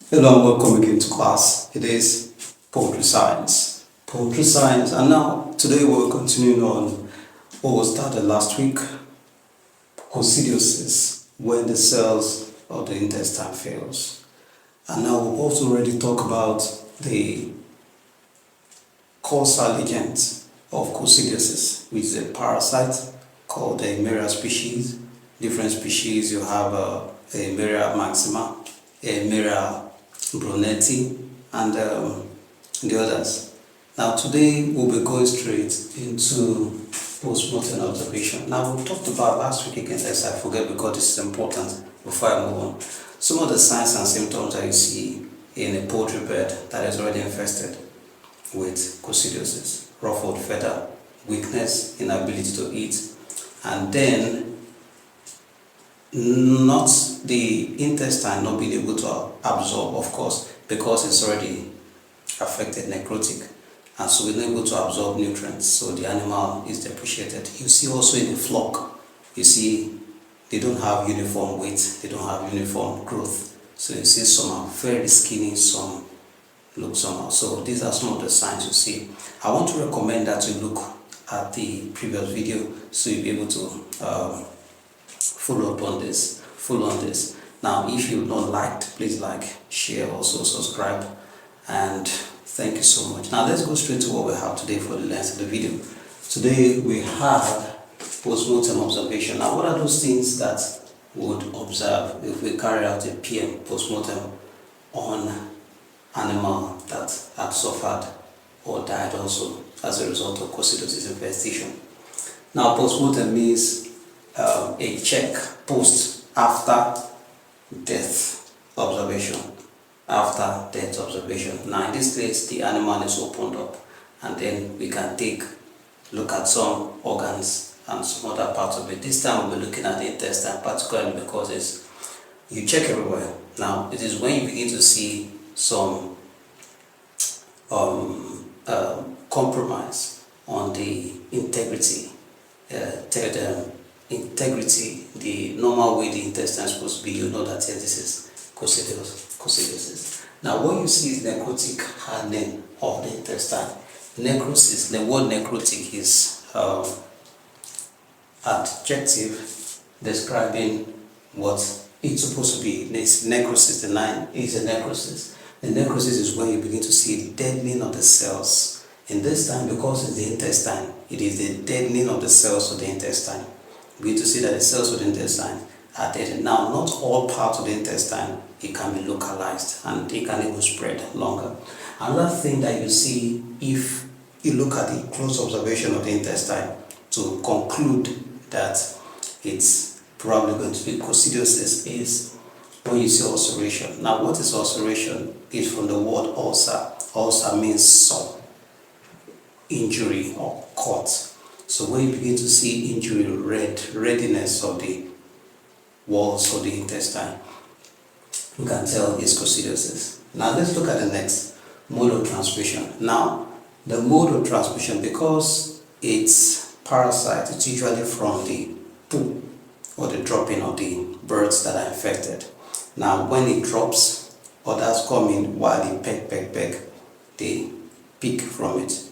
Hello and welcome again to class. It is Poultry Science. Poultry Science, and now today we're continuing on what was started last week, Coccidiosis, when the cells of the intestine fails. And now we've also already talked about the causal agent of Coccidiosis, which is a parasite called the Emeria species. Different species, you have Emeria maxima, Emeria brunetti, and the others. Now today we'll be going straight into post-mortem observation. Now we talked about last week again, lest I forget because this is important before I move on. Some of the signs and symptoms that you see in a poultry bed that is already infested with coccidiosis: ruffled feather, weakness, inability to eat, and then not the intestine not being able to absorb, of course, because it's already affected, necrotic, and so we're not able to absorb nutrients, so the animal is depreciated. You see also in the flock, you see they don't have uniform weight, they don't have uniform growth, so you see some are very skinny, some look somehow. So these are some of the signs you see. I want to recommend that you look at the previous video so you'll be able to follow on this. Now if you've not liked, please like, share, also subscribe, and thank you so much. Now let's go straight to what we have today for the length of the video. Today we have post-mortem observation. Now what are those things that we would observe if we carry out a PM, post-mortem, on animal that had suffered or died also as a result of coccidiosis infestation? Now post-mortem means a check post after death observation. After death observation. Now in this case the animal is opened up and then we can look at some organs and some other parts of it. This time we'll be looking at the intestine particularly because you check everywhere. Now it is when you begin to see some compromise on the integrity, the normal way the intestine is supposed to be, you know that this is coccidiosis. Now what you see is necrotic hardening of the intestine. Necrosis, the word necrotic is adjective describing what it's supposed to be. This necrosis, the line is a necrosis. The necrosis is when you begin to see deadening of the cells. In this time, because it's the intestine, it is the deadening of the cells of the intestine. We need to see that the cells of the intestine are dead. Now, not all parts of the intestine, it can be localized and it can even spread longer. Another thing that you see if you look at the close observation of the intestine to conclude that it's probably going to be coccidiosis is when you see ulceration. Now, what is ulceration? It's from the word ulcer. Ulcer means sore, injury, or cut. So when you begin to see injury, readiness of the walls of the intestine, you can tell it's coccidiosis. Now let's look at the next, mode of transmission. Now the mode of transmission, because it's parasite, it's usually from the poo or the dropping of the birds that are infected. Now when it drops, others come in while they peck, they pick from it.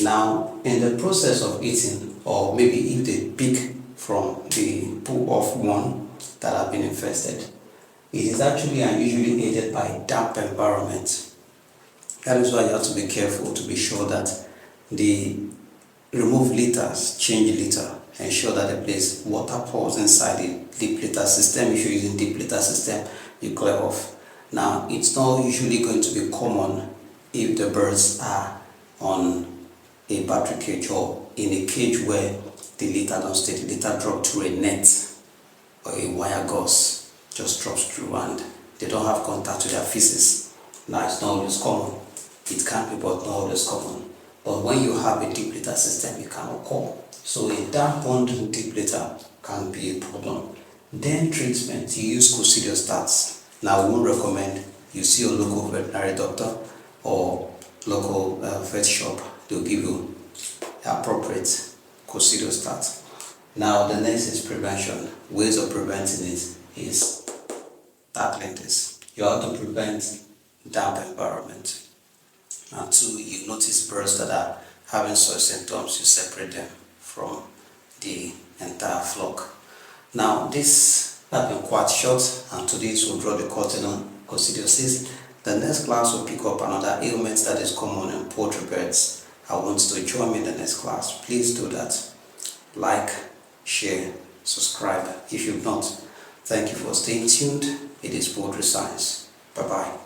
Now, in the process of eating, or maybe if they pick from the poo of one that have been infested, it is actually and usually aided by a damp environment. That is why you have to be careful to be sure that the remove litters, change litter, ensure that the place water pours inside the deep litter system. If you're using deep litter system, you clear off. Now, it's not usually going to be common if the birds are on a battery cage or in a cage where the litter don't stay. The litter drop through a net or a wire gauze, just drops through and they don't have contact with their feces. Now it's not always common. It can be, but not always common. But when you have a deep litter system, it can occur. So a dampened deep litter can be a problem. Then treatment, you use Coccidiosis. Now we won't recommend you see a local veterinary doctor or local vet shop. They'll give you appropriate Coccidiosis. Now the next is prevention. Ways of preventing it is tackling this. You have to prevent damp environment. And two, you notice birds that are having such symptoms, you separate them from the entire flock. Now, this has been quite short, and today we'll draw the curtain on coccidiosis. The next class will pick up another ailment that is common in poultry birds. I want you to join me in the next class. Please do that. Like, share, subscribe if you've not. Thank you for staying tuned. It is Poultry Science. Bye-bye.